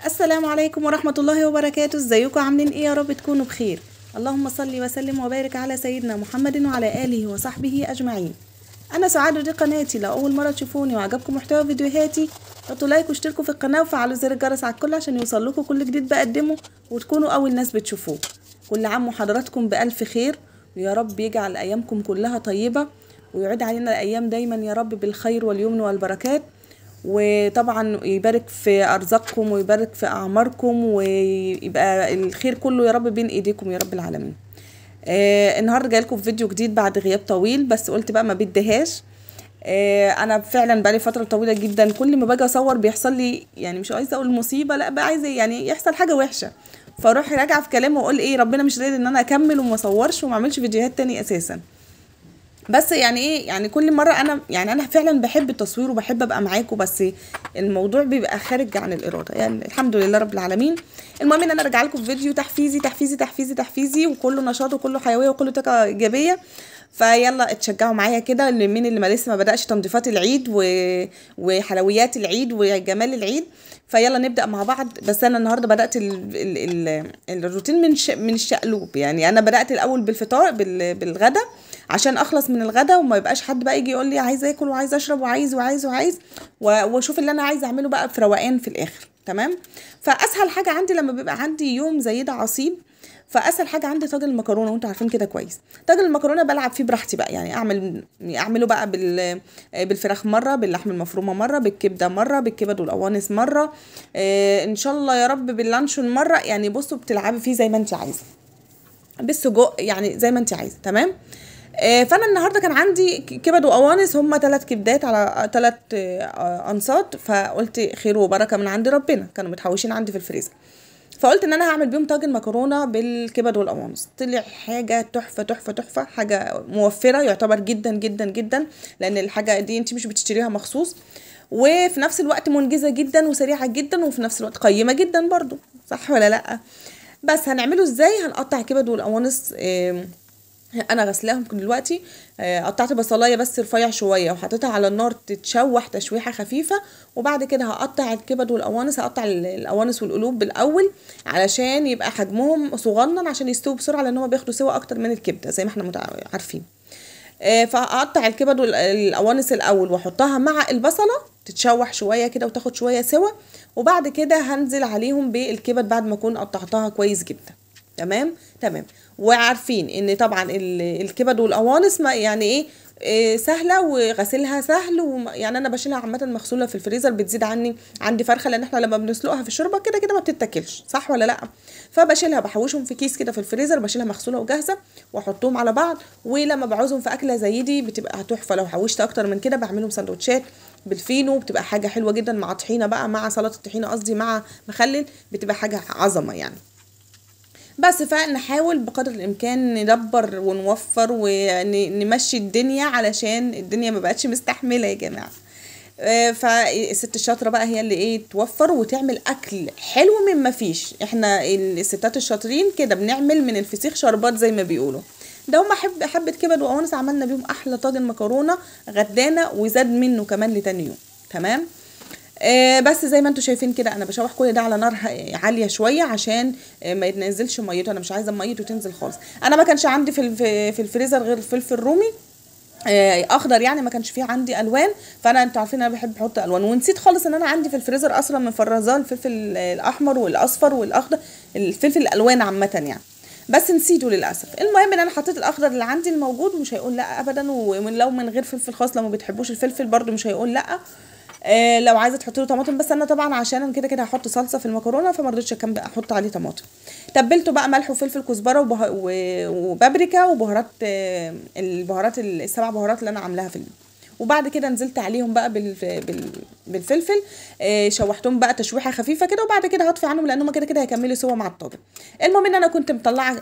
السلام عليكم ورحمة الله وبركاته. ازيكم عاملين ايه؟ يا رب تكونوا بخير. اللهم صل وسلم وبارك على سيدنا محمد وعلى آله وصحبه أجمعين. أنا سعاد ودي قناتي. لو أول مرة تشوفوني وعجبكم محتوى فيديوهاتي حطوا لايك واشتركوا في القناة وفعلوا زر الجرس على الكل عشان يوصل لكم كل جديد بقدمه وتكونوا أول ناس بتشوفوه. كل عام وحضراتكم بألف خير، ويا رب يجعل أيامكم كلها طيبة ويعيد علينا الأيام دايما يا رب بالخير واليمن والبركات، وطبعا يبارك في ارزاقكم ويبارك في اعماركم ويبقى الخير كله يا رب بين ايديكم يا رب العالمين. النهارده جاي لكم فيديو جديد بعد غياب طويل، بس قلت بقى ما بديهاش. انا فعلا بقالي فتره طويله جدا كل ما باجي اصور بيحصل لي، يعني مش عايزه اقول مصيبه، لا بقى عايزه يعني يحصل حاجه وحشه، فاروح راجعه في كلامي واقول ايه ربنا مش راضي ان انا اكمل وما اصورش وما اعملش فيديوهات تاني اساسا. بس يعني ايه، يعني كل مره انا فعلا بحب التصوير وبحب ابقى معاكم، بس الموضوع بيبقى خارج عن الاراده، يعني الحمد لله رب العالمين. المهم ان انا ارجع لكم فيديو تحفيزي تحفيزي تحفيزي تحفيزي وكله نشاط وكله حيويه وكله طاقه ايجابيه. فيلا اتشجعوا معايا كده، مين اللي ما لسه ما بدأش تنظيفات العيد وحلويات العيد وجمال العيد. فيلا نبدأ مع بعض. بس انا النهارده بدأت الروتين من الشقلوب، يعني انا بدأت الاول بالفطار بالغدا عشان اخلص من الغدا وما يبقاش حد بقى يجي يقول لي عايز اكل وعايز اشرب وعايز واشوف اللي انا عايزه اعمله بقى في روقان في الاخر. تمام. فاسهل حاجه عندي لما بيبقى عندي يوم زي ده عصيب، فاسهل حاجه عندي طاجن المكرونه، وانتوا عارفين كده كويس. طاجن المكرونه بلعب فيه براحتي بقى، يعني اعمله بقى بالفراخ مره، باللحم المفرومه مره، بالكبده مره، بالكبد والقوانص مره، ان شاء الله يا رب باللانشون مره. يعني بصوا بتلعبي فيه زي ما انت عايزه، بالسجق يعني زي ما انت عايزه. تمام. فانا النهارده كان عندي كبد وقوانص، هما 3 كبدات على 3 انصات، فقلت خير وبركه من عند ربنا، كانوا متحوشين عندي في الفريزر. فقلت ان انا هعمل بيهم طاجن مكرونه بالكبد والقوانص. طلع حاجه تحفه تحفه تحفه، حاجه موفره يعتبر جدا جدا جدا، لان الحاجه دي انت مش بتشتريها مخصوص، وفي نفس الوقت منجزه جدا وسريعه جدا وفي نفس الوقت قيمه جدا برضو، صح ولا لا؟ بس هنعمله ازاي؟ هنقطع الكبد والقوانص. انا غسلاهم دلوقتي. قطعت بصلايه بس رفيع شويه وحطيتها على النار تتشوح تشويحه خفيفه، وبعد كده هقطع الكبد والقوانص. هقطع القوانص والقلوب بالاول علشان يبقى حجمهم صغنن عشان يستووا بسرعه، لان هم بياخدوا سوا اكتر من الكبده زي ما احنا عارفين. فاقطع الكبد والقوانص الاول واحطها مع البصله تتشوح شويه كده وتاخد شويه سوا، وبعد كده هنزل عليهم بالكبد بعد ما اكون قطعتها كويس جدا. تمام تمام. وعارفين ان طبعا الكبد والقوانص ما يعني إيه سهله وغسيلها سهل، يعني انا بشيلها عامه مغسوله في الفريزر، بتزيد عندي فرخه، لان احنا لما بنسلقها في الشوربه كده كده ما بتتاكلش، صح ولا لا؟ فبشيلها بحوشهم في كيس كده في الفريزر، بشيلها مغسوله وجاهزه واحطهم على بعض، ولما بعوزهم في اكله زي دي بتبقى تحفه. لو حوشت اكتر من كده بعملهم سندوتشات بالفينو، بتبقى حاجه حلوه جدا مع طحينه بقى، مع سلطه طحينه قصدي، مع مخلل، بتبقى حاجه عظمه يعني. بس فنحاول بقدر الامكان ندبر ونوفر ونمشي الدنيا علشان الدنيا ما بقتش مستحمله يا جماعه. فالست الشاطره بقى هي اللي توفر وتعمل اكل حلو مما فيش. احنا الستات الشاطرين كده بنعمل من الفسيخ شربات زي ما بيقولوا. ده هما حبه كبد وقوانص عملنا بيهم احلى طاجن مكرونه غدانا، وزاد منه كمان لتاني يوم. تمام. بس زي ما انتم شايفين كده انا بشوح كل ده على نار عاليه شويه عشان ما يتنزلش ميته، انا مش عايزه ميته تنزل خالص. انا ما كانش عندي في الفريزر غير فلفل رومي اخضر، يعني ما كانش فيه عندي الوان، فانا انتوا عارفين انا بحب احط الوان، ونسيت خالص ان انا عندي في الفريزر اصلا مفرزاه الفلفل الاحمر والاصفر والاخضر، الفلفل الالوان عامه يعني، بس نسيته للاسف. المهم ان انا حطيت الاخضر اللي عندي الموجود، ومش هيقول لا ابدا، ولو من غير فلفل خاص لو ما بتحبوش الفلفل برده مش هيقول لا. لو عايزه تحطي له طماطم، بس انا طبعا عشان انا كده كده هحط صلصه في المكرونه فما رضيتش احط عليه طماطم. تبلته بقى ملح وفلفل كزبره وبابريكا وبهارات، البهارات السبع بهارات اللي انا عاملاها وبعد كده نزلت عليهم بقى بالفلفل. شوحتهم بقى تشويحه خفيفه كده، وبعد كده هطفي عنهم لان هم كده كده هيكملوا سوا مع الطاجن. المهم ان انا كنت مطلعه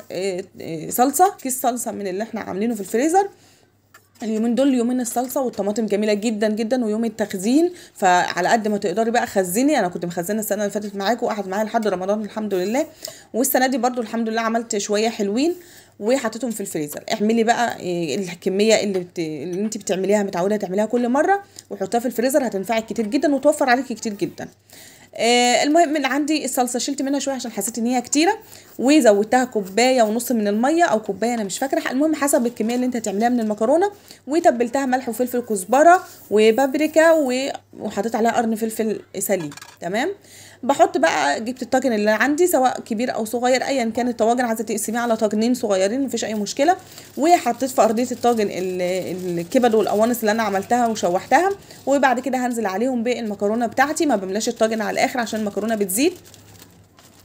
صلصه، كيس صلصه من اللي احنا عاملينه في الفريزر. اليومين دول يومين الصلصه والطماطم جميله جدا جدا، ويوم التخزين، فعلى قد ما تقدري بقى خزني. انا كنت مخزنه السنه اللي فاتت معاكم وقعد معايا لحد رمضان الحمد لله، والسنه دي برضو الحمد لله عملت شويه حلوين وحطيتهم في الفريزر. اعملي بقى الكميه اللي انت بتعمليها متعوده تعمليها كل مره، وحطها في الفريزر، هتنفعك كتير جدا وتوفر عليكي كتير جدا. المهم من عندي الصلصه شلت منها شويه عشان حسيت ان هي كتيره، وزودتها كوبايه ونص من الميه او كوبايه، انا مش فاكره، المهم حسب الكميه اللي انت هتعمليها من المكرونه. وتبلتها ملح وفلفل كزبره وبابريكا وحطيت عليها قرن فلفل سليم. تمام. بحط بقى، جبت الطاجن اللي عندي سواء كبير او صغير ايا كان الطواجن، عايزه تقسميه على طاجنين صغيرين مفيش اي مشكله. وحطيت في ارضيه الطاجن الكبد والقوانص اللي انا عملتها وشوحتها، وبعد كده هنزل عليهم بالمكرونه بتاعتي، ما بملاش الطاجن على الاخر عشان المكرونه بتزيد.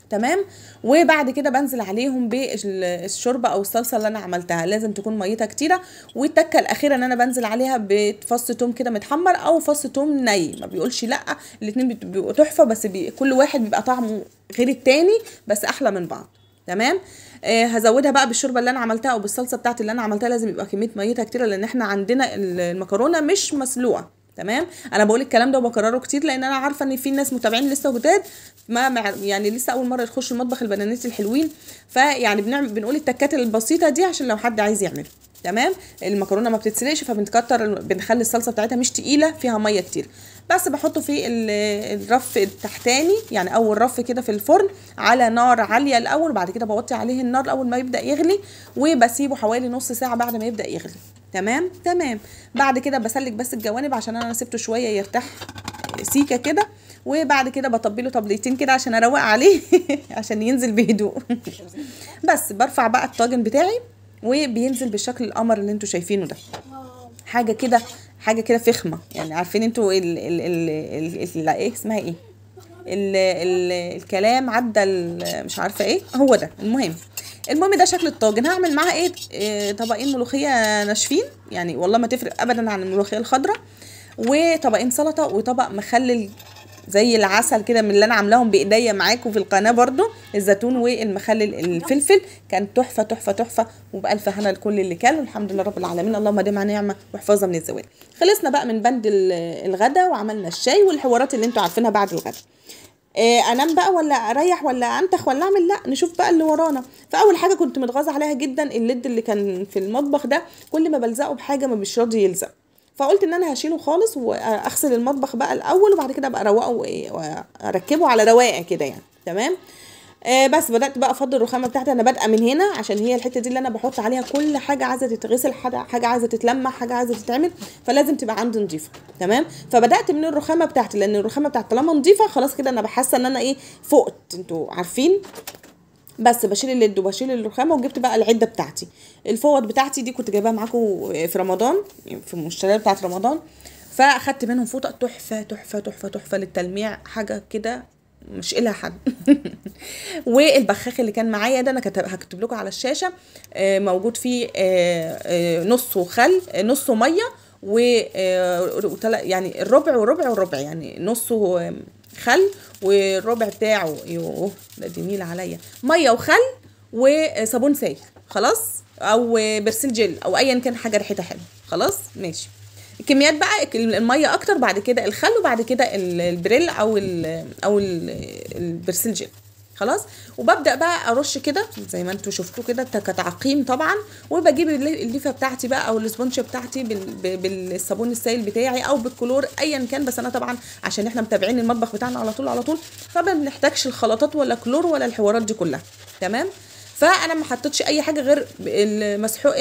تمام. وبعد كده بنزل عليهم بالشوربه او الصلصه اللي انا عملتها، لازم تكون ميتها كتيره. والتكه الاخيره ان انا بنزل عليها بفص توم كده متحمر او فص توم ني، ما بيقولش لا، الاتنين بيبقوا تحفه، بس كل واحد بيبقى طعمه غير التاني بس احلى من بعض. تمام. هزودها بقى بالشوربه اللي انا عملتها او بالصلصه بتاعتي اللي انا عملتها، لازم يبقى كميه ميتها كتيره لان احنا عندنا المكرونه مش مسلوقه. تمام. انا بقول الكلام ده وبكرره كتير لان انا عارفه ان في ناس متابعين لسه جداد، ما يعني لسه اول مره يخشوا المطبخ البنانات الحلوين، فيعني بنقول التكات البسيطه دي عشان لو حد عايز يعملها. تمام. المكرونه ما بتتسلقش فبنكتر، بنخلي الصلصه بتاعتها مش تقيله فيها ميه كتير. بس بحطه في الرف التحتاني، يعني اول رف كده في الفرن على نار عاليه الاول، وبعد كده بوطي عليه النار اول ما يبدا يغلي، وبسيبه حوالي نص ساعه بعد ما يبدا يغلي. تمام. بعد كده بسلك بس الجوانب عشان انا سبته شويه يرتاح سيكه كده، وبعد كده بطبله طبليتين كده عشان اروق عليه عشان ينزل بهدوء. بس برفع بقى الطاجن بتاعي وبينزل بالشكل القمر اللي انتوا شايفينه ده، حاجه كده فخمه، يعني عارفين انتوا ايه اسمها ايه، الكلام عدى مش عارفه ايه هو ده. المهم ده شكل الطاجن. هعمل معاها طبقين ملوخيه ناشفين، يعني والله ما تفرق ابدا عن الملوخيه الخضراء، وطبقين سلطه، وطبق مخلل زي العسل كده من اللي انا عاملاهم بايديا معاكم في القناه برضو، الزيتون والمخلل الفلفل، كان تحفه تحفه تحفه، وبالف هنا لكل اللي كان، والحمد لله رب العالمين، اللهم ديمها نعمه واحفظها من الزوال. خلصنا بقى من بند الغدا وعملنا الشاي والحوارات اللي انتوا عارفينها بعد الغدا. انام بقى ولا اريح ولا انتخ ولا اعمل؟ لا، نشوف بقى اللي ورانا. فاول حاجه كنت متغاظه عليها جدا الليد اللي كان في المطبخ ده، كل ما بلزقه بحاجه ما مش راضي يلزق، فقلت ان انا هشيله خالص واغسل المطبخ بقى الاول، وبعد كده ابقى اروقه واركبه على رواقه كده يعني. تمام. بس بدات بقى افضل الرخامه بتاعتي، انا بادئه من هنا عشان هي الحته دي اللي انا بحط عليها كل حاجه عايزه تتغسل، حاجه عايزه تتلمع، حاجه عايزه تتعمل، فلازم تبقى عندي نظيفه. تمام. فبدات من الرخامه بتاعتي، لان الرخامه بتاعتي طالما نظيفه خلاص كده انا بحاسه ان انا فقت، انتوا عارفين. بس بشيل الليد وبشيل الرخامه، وجبت بقى العده بتاعتي، الفوط بتاعتي دي كنت جايباها معاكم في رمضان، في المشتريات بتاعت رمضان، فاخدت منهم فوطه تحفه تحفه تحفه تحفه للتلميع، حاجه كده مش إلها حد. والبخاخ اللي كان معايا ده انا هكتب لكم على الشاشه، موجود فيه نصه خل نصه ميه يعني الربع وربع وربع، يعني نصه خل والربع بتاعه ده جميل عليا ميه وخل وصابون سائل خلاص، او برسيل جل او ايا كان حاجه ريحتها حلوه خلاص ماشي. الكميات بقى الميه اكتر، بعد كده الخل، وبعد كده البريل او البرسيل جل خلاص. وببدا بقى ارش كده زي ما انتوا شفتوا كده كتعقيم طبعا، وبجيب الليفه بتاعتي بقى او الاسبونشه بتاعتي بالصابون السائل بتاعي او بالكلور ايا كان، بس انا طبعا عشان احنا متابعين المطبخ بتاعنا على طول فما بنحتاجش الخلطات ولا كلور ولا الحوارات دي كلها. تمام. فانا ما حطيتش اي حاجه غير المسحوق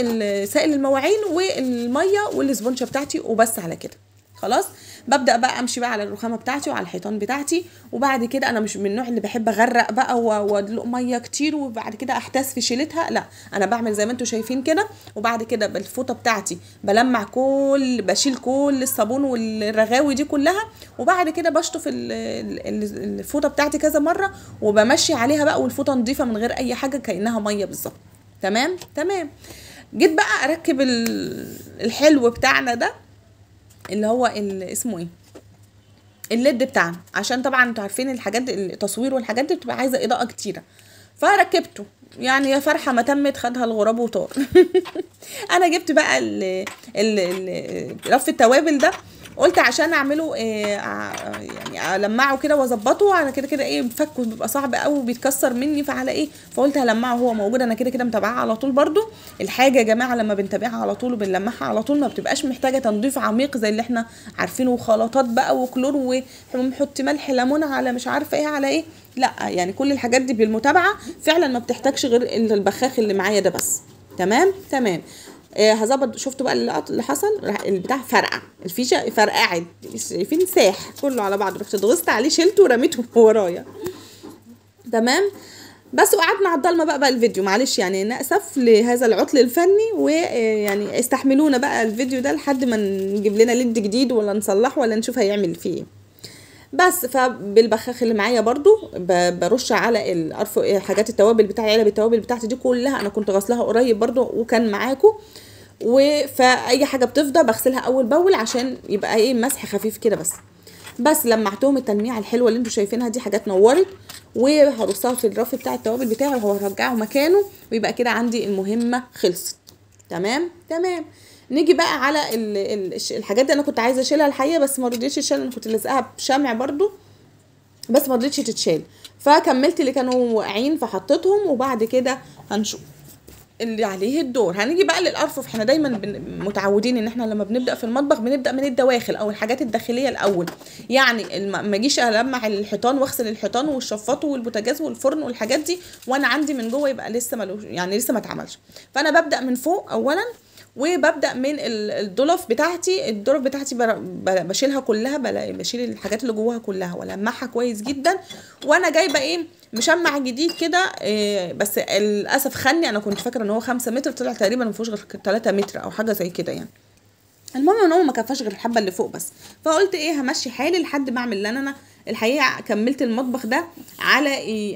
سائل المواعين والميه والاسبونشه بتاعتي وبس على كده خلاص. ببدا بقى امشي بقى على الرخامه بتاعتي وعلى الحيطان بتاعتي، وبعد كده انا مش من النوع اللي بحب اغرق بقى وادلق ميه كتير وبعد كده احتاس في شيلتها، لا انا بعمل زي ما انتم شايفين كده، وبعد كده بالفوطه بتاعتي بلمع بشيل كل الصابون والرغاوي دي كلها، وبعد كده بشطف الفوطه بتاعتي كذا مره وبمشي عليها بقى، والفوطه نظيفه من غير اي حاجه كانها ميه بالظبط. تمام. جيت بقى اركب الحلو بتاعنا ده اللي هو اسمه ايه، الليد بتاعنا، عشان طبعا انتوا عارفين الحاجات التصوير والحاجات دي بتبقى عايزه اضاءه كتيره، فركبته يعني يا فرحه ما تمت خدها الغراب وطار. انا جبت بقى رف التوابل ده قلت عشان اعمله يعني المعه كده واظبطه، انا كده كده ايه فكه بيبقى صعب قوي وبيتكسر مني، فعلى ايه فقلت هلمعه هو موجود، انا كده كده متابعاه على طول. برده الحاجه يا جماعه لما بنتابعها على طول وبنلمعها على طول ما بتبقاش محتاجه تنظيف عميق زي اللي احنا عارفينه وخلطات بقى وكلور ونحط ملح ليمون على مش عارفه ايه على ايه، لا يعني كل الحاجات دي بالمتابعه فعلا ما بتحتاجش غير البخاخ اللي معايا ده بس. تمام تمام. هظبط. شفتوا بقى اللي حصل؟ البتاع فرقع، الفيشه فرقعت، شايفين ساح كله على بعض، رحت ضغطت عليه شلته ورميته ورايا. تمام. بس وقعدنا على الضلمه بقى الفيديو، معلش يعني نأسف لهذا العطل الفني، ويعني استحملونا بقى الفيديو ده لحد ما نجيب لنا ليد جديد ولا نصلحه ولا نشوف هيعمل فيه ايه. بس فبالبخاخ اللي معايا برضو برش على القرف حاجات التوابل بتاع علب التوابل بتاعتي دي كلها، انا كنت غسلها قريب برضو وكان معاكم، فاي حاجه بتفضى بغسلها اول باول عشان يبقى ايه مسح خفيف كده بس لمعتهم التلميعه الحلوه اللي انتوا شايفينها دي، حاجات نورت، وهرصها في الرف بتاع التوابل بتاعي وهرجعه مكانه، ويبقى كده عندي المهمه خلصت. تمام تمام. نيجي بقى على الحاجات دي، انا كنت عايزه اشيلها الحقيقه بس ما رضيتش اشيلها، انا كنت لازقاها بشمع برضو بس ما رضيتش تتشال، فكملت اللي كانوا واقعين فحطيتهم، وبعد كده هنشوف اللي عليه الدور. هنيجي بقى للارفف. احنا دايما متعودين ان احنا لما بنبدا في المطبخ بنبدا من الدواخل او الحاجات الداخليه الاول، يعني ما اجيش المع الحيطان واغسل الحيطان والشفاط والبوتاجاز والفرن والحاجات دي وانا عندي من جوه يبقى لسه يعني لسه ما اتعملش. فانا ببدا من فوق اولا، وببدا من الضلف بتاعتي بشيلها كلها، بشيل الحاجات اللي جواها كلها والمعها كويس جدا، وانا جايبه ايه مشمع جديد كده بس للاسف خني، انا كنت فاكره ان هو 5 متر طلع تقريبا ما فيهوش غير 3 متر او حاجه زي كده يعني. المهم ان هو ما كفاش غير الحبه اللي فوق بس، فقلت ايه همشي حالي لحد ما اعمل. لان انا الحقيقه كملت المطبخ ده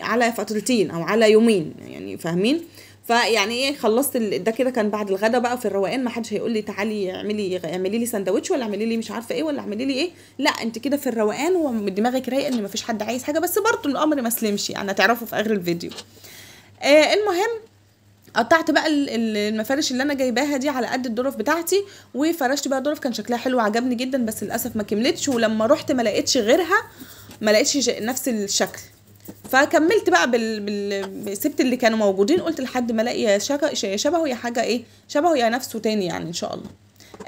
على فترتين او على يومين يعني، فاهمين؟ فيعني ايه خلصت ده كده كان بعد الغدا بقى في الروقان، ما حدش هيقول لي تعالي اعملي لي سندوتش ولا اعملي لي مش عارفه ايه ولا اعملي لي ايه، لا انت كده في الروقان ودماغك رايقه ان مفيش حد عايز حاجه، بس برضه الامر ما سلمش يعني، هتعرفوا في اخر الفيديو. المهم قطعت بقى المفارش اللي انا جايباها دي على قد الظرف بتاعتي، وفرشت بقى الظرف، كان شكلها حلو عجبني جدا، بس للاسف ما كملتش، ولما رحت ما لقيتش غيرها، ما لقيتش نفس الشكل، فكملت بقى سبت اللي كانوا موجودين، قلت لحد ما الاقي شبهه يا حاجه ايه شبهه يا نفسه تاني يعني ان شاء الله.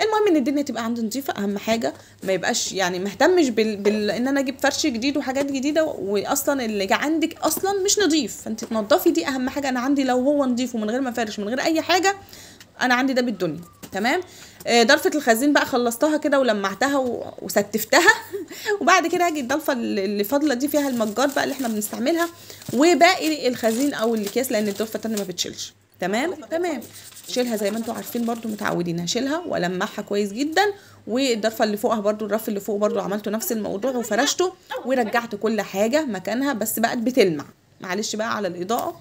المهم ان الدنيا تبقى عندي نظيفه، اهم حاجه ما يبقاش يعني ما اهتمش ان انا اجيب فرش جديد وحاجات جديده واصلا اللي جا عندك اصلا مش نظيف، فانت تنضفي، دي اهم حاجه. انا عندي لو هو نظيف ومن غير مفارش من غير اي حاجه انا عندي ده بالدنيا. تمام. ضرفه الخزين بقى خلصتها كده ولمعتها وستفتها وبعد كده هاجي الضلفه اللي فاضله دي فيها المجات بقى اللي احنا بنستعملها، وباقي الخزين او الاكياس لان الضرفه التانيه ما بتشيلش. تمام تمام. شيلها زي ما انتوا عارفين برضو متعودين، هشيلها والمعها كويس جدا، والضرفه اللي فوقها برضو الرف اللي فوق برضو عملته نفس الموضوع وفرشته ورجعت كل حاجه مكانها، بس بقت بتلمع. معلش بقى على الاضاءه،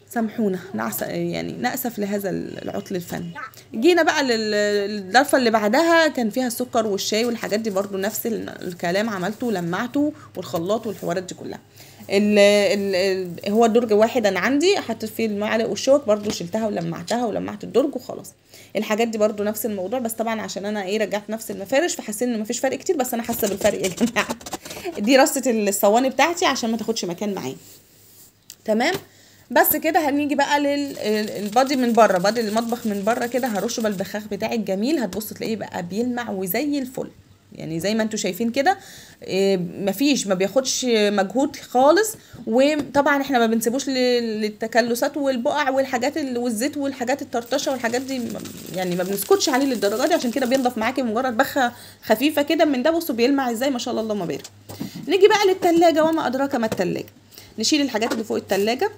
سامحونا يعني نأسف لهذا العطل الفني. جينا بقى للضرفه اللي بعدها، كان فيها السكر والشاي والحاجات دي برضو نفس الكلام عملته ولمعته والخلاط والحوارات دي كلها. هو الدرج واحد انا عندي، حطيت فيه المعلق والشوك برضو، شلتها ولمعتها ولمعت الدرج وخلاص. الحاجات دي برضو نفس الموضوع، بس طبعا عشان انا رجعت نفس المفارش فحسيت ان مفيش فرق كتير، بس انا حاسه بالفرق يا جماعه. دي رصه الصواني بتاعتي عشان ما تاخدش مكان معايا. تمام. بس كده هنيجي بقى للبادي من بره، بادي المطبخ من بره كده هرشه بالبخاخ بتاعي الجميل، هتبص تلاقيه بقى بيلمع وزي الفل يعني زي ما انتوا شايفين كده، مفيش ما بياخدش مجهود خالص. وطبعا احنا ما بنسيبوش للتكلسات والبقع والحاجات والزيت والحاجات الطرطشه والحاجات دي يعني ما بنسكتش عليه للدرجه دي، عشان كده بينضف معاكي مجرد بخه خفيفه كده من ده. بصوا بيلمع ازاي ما شاء الله اللهم بارك. نيجي بقى للتلاجة، وما ادراك ما التلاجة. نشيل الحاجات اللي فوق التلاجة،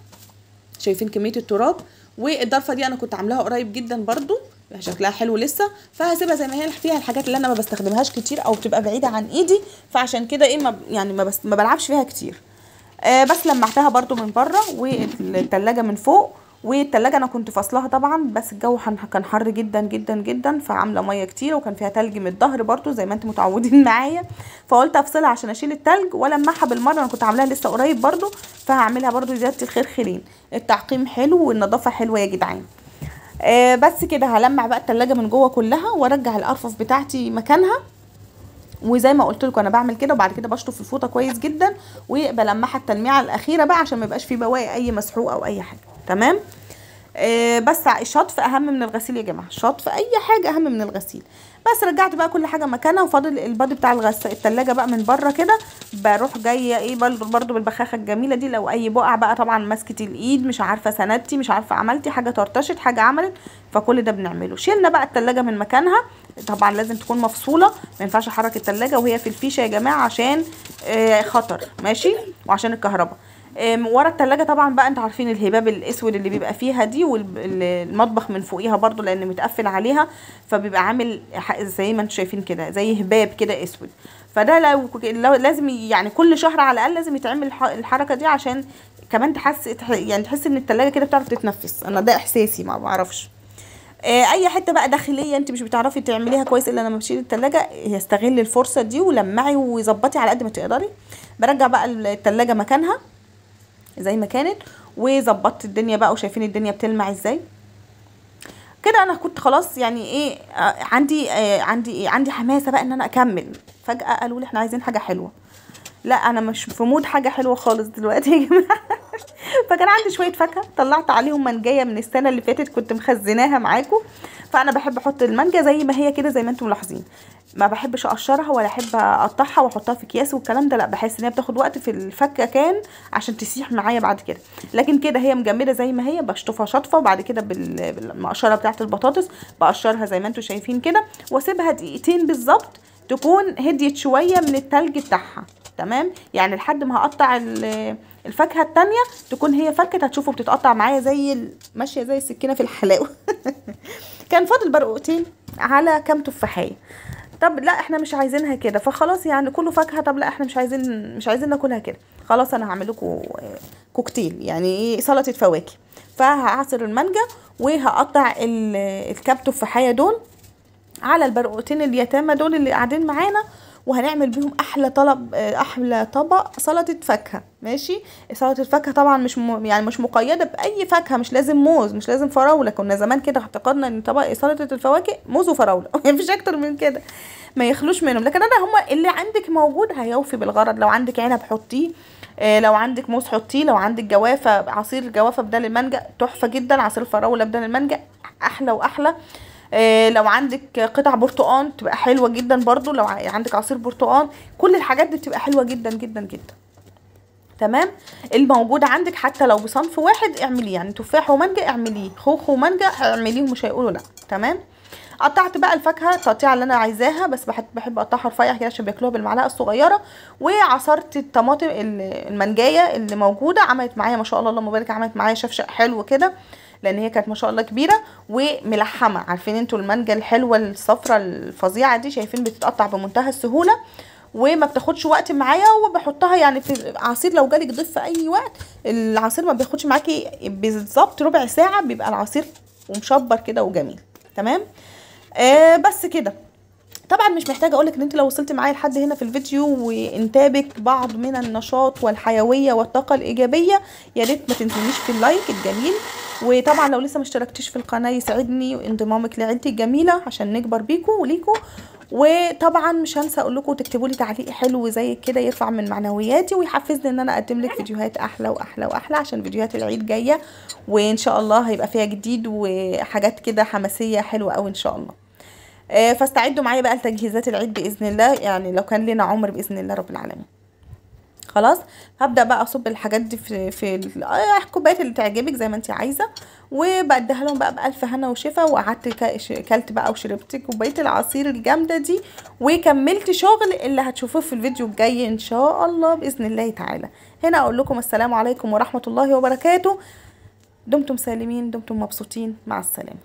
شايفين كميه التراب، والضرفه دي انا كنت عاملاها قريب جدا برضو شكلها حلو لسه، فهسيبها زي ما هي، فيها الحاجات اللي انا ما بستخدمهاش كتير او بتبقى بعيده عن ايدي، فعشان كده ايه ما بلعبش فيها كتير. بس لمعتها برضو من بره، والتلاجة من فوق، والتلاجة انا كنت فاصلاها طبعا، بس الجو كان حر جدا جدا جدا، فعامله ميه كتير وكان فيها تلج من الظهر برضو زي ما انتم متعودين معايا، فقلت افصلها عشان اشيل التلج والمعها بالمره. انا كنت عاملاها لسه قريب برضو، فهعملها برضو زياده الخير خيرين. التعقيم حلو والنظافه حلوه يا جدعان. بس كده هلمع بقى التلاجة من جوه كلها وارجع الارفف بتاعتي مكانها. وزي ما قلت لكم انا بعمل كده، وبعد كده بشطف الفوطه كويس جدا وبلمعها التلميعه الاخيره بقى عشان ما يبقاش فيه بواقي اي مسحوق او اي حاجه. تمام. بس الشطف اهم من الغسيل يا جماعه، الشطف اي حاجه اهم من الغسيل. بس رجعت بقى كل حاجه مكانها، وفاضل البادي بتاع التلاجة بقى من بره كده. بروح جايه ايه برضو بالبخاخه الجميله دي، لو اي بقع بقى طبعا مسكه الايد، مش عارفه سندتي، مش عارفه عملتي حاجه، طرطشت حاجه، عملت، فكل ده بنعمله. شيلنا بقى التلاجة من مكانها، طبعا لازم تكون مفصوله، ما ينفعش احرك التلاجة وهي في الفيشه يا جماعه عشان خطر، ماشي، وعشان الكهرباء. ورا التلاجة طبعا بقى انتوا عارفين الهباب الاسود اللي بيبقى فيها دي، والمطبخ من فوقيها برضو لان متقفل عليها، فبيبقى عامل زي ما انتوا شايفين كده زي هباب كده اسود. فده لو لازم يعني كل شهر على الاقل لازم يتعمل الحركه دي، عشان كمان تحس ان التلاجة كده بتعرف تتنفس. انا ده احساسي، ما بعرفش. اي حته بقى داخليه انت مش بتعرفي تعمليها كويس الا لما بتشيلي التلاجة، يستغل الفرصه دي ولمعي وظبطي على قد ما تقدري. برجع بقى التلاجة مكانها زي ما كانت، وظبطت الدنيا بقى، وشايفين الدنيا بتلمع ازاي كده. انا كنت خلاص يعني ايه، عندي حماسه بقى ان انا اكمل. فجاه قالوا لي احنا عايزين حاجه حلوه. لا انا مش في مود حاجه حلوه خالص دلوقتي يا جماعه. فكان عندي شويه فاكهه، طلعت عليهم منجايه من السنه اللي فاتت كنت مخزناها معاكم. فانا بحب احط المانجا زي ما هي كده، زي ما انتم ملاحظين، ما بحبش اقشرها ولا احب اقطعها واحطها في اكياس والكلام ده، لا، بحس ان هي بتاخد وقت في الفكه كان عشان تسيح معايا بعد كده. لكن كده هي مجمده زي ما هي، بشطفها شطفه، وبعد كده بالمقشره بتاعه البطاطس بقشرها زي ما انتم شايفين كده، واسيبها دقيقتين بالظبط تكون هديت شويه من التلج بتاعها. تمام، يعني لحد ما هقطع الفاكهه التانية تكون هي فكت، هتشوفوا بتتقطع معايا ماشيه زي السكينه في الحلاوه. كان فاضل برقوتين على كام تفاحيه. طب لا احنا مش عايزينها كده، فخلاص يعني كله فاكهه. طب لا احنا مش عايزين ناكلها كده، خلاص انا هعمل لكم كوكتيل، يعني ايه، سلطه فواكه. فهعصر المانجا وهقطع الكام تفاحيه دول على البرقوتين اليتامى دول اللي قاعدين معانا، وهنعمل بيهم احلى طبق سلطه فاكهه. ماشي، سلطه الفاكهه طبعا مش مقيده باي فاكهه، مش لازم موز، مش لازم فراوله. كنا زمان كده اعتقدنا ان طبق سلطه الفواكه موز وفراوله، مفيش اكتر من كده، ما يخلوش منهم. لكن انا هما اللي عندك موجود هيوفي بالغرض. لو عندك عنب حطيه، لو عندك موز حطيه، لو عندك جوافه، عصير الجوافه بدل المانجا تحفه جدا، عصير الفراوله بدل المانجا احلى واحلى. لو عندك قطع برتقان تبقى حلوه جدا برضو، لو عندك عصير برتقان، كل الحاجات دي بتبقى حلوه جدا جدا جدا. تمام، الموجود عندك حتى لو بصنف واحد اعمليه، يعني تفاح ومانجا اعمليه، خوخ ومانجا اعمليه، مش هيقولوا لا. تمام، قطعت بقى الفاكهه التقطيعه اللي انا عايزاها، بس بحب اقطعها رفيع كده عشان بياكلوها بالمعلقه الصغيره. وعصرت الطماطم المانجايه اللي موجوده، عملت معايا ما شاء الله اللهم بارك، عملت معايا شفشق حلو كده، لان هي كانت ما شاء الله كبيره وملحمه. عارفين انتوا المانجا الحلوه الصفرة الفظيعه دي، شايفين بتتقطع بمنتهى السهوله وما بتاخدش وقت معايا. وبحطها يعني في عصير، لو جالك ضيف في اي وقت العصير ما بياخدش معاكي بالظبط ربع ساعه، بيبقى العصير ومشبر كده وجميل. تمام، بس كده. طبعا مش محتاجه اقولك ان انت لو وصلت معايا لحد هنا في الفيديو وانتابك بعض من النشاط والحيويه والطاقه الايجابيه، يا ريت ما تنسونيش في اللايك الجميل. وطبعا لو لسه ما اشتركتيش في القناه يسعدني انضمامك لعيلتي الجميله عشان نكبر بيكو وليكو. وطبعا مش هنسى اقول لكم تكتبوا لي تعليق حلو زي كده يرفع من معنوياتي ويحفزني ان انا اقدم لك فيديوهات احلى واحلى واحلى، عشان فيديوهات العيد جايه وان شاء الله هيبقى فيها جديد وحاجات كده حماسيه حلوه قوي ان شاء الله. فاستعدوا معايا بقى لتجهيزات العيد باذن الله، يعني لو كان لنا عمر باذن الله رب العالمين. خلاص هبدا بقى اصب الحاجات دي في الكوبايات اللي تعجبك زي ما انت عايزه، وبديها لهم بقى بالف هنا وشفا. وقعدت كلت بقى وشربت كوبايه العصير الجامده دي، وكملت شغل اللي هتشوفوه في الفيديو الجاي ان شاء الله باذن الله تعالى. هنا اقول لكم السلام عليكم ورحمه الله وبركاته. دمتم سالمين، دمتم مبسوطين، مع السلامه.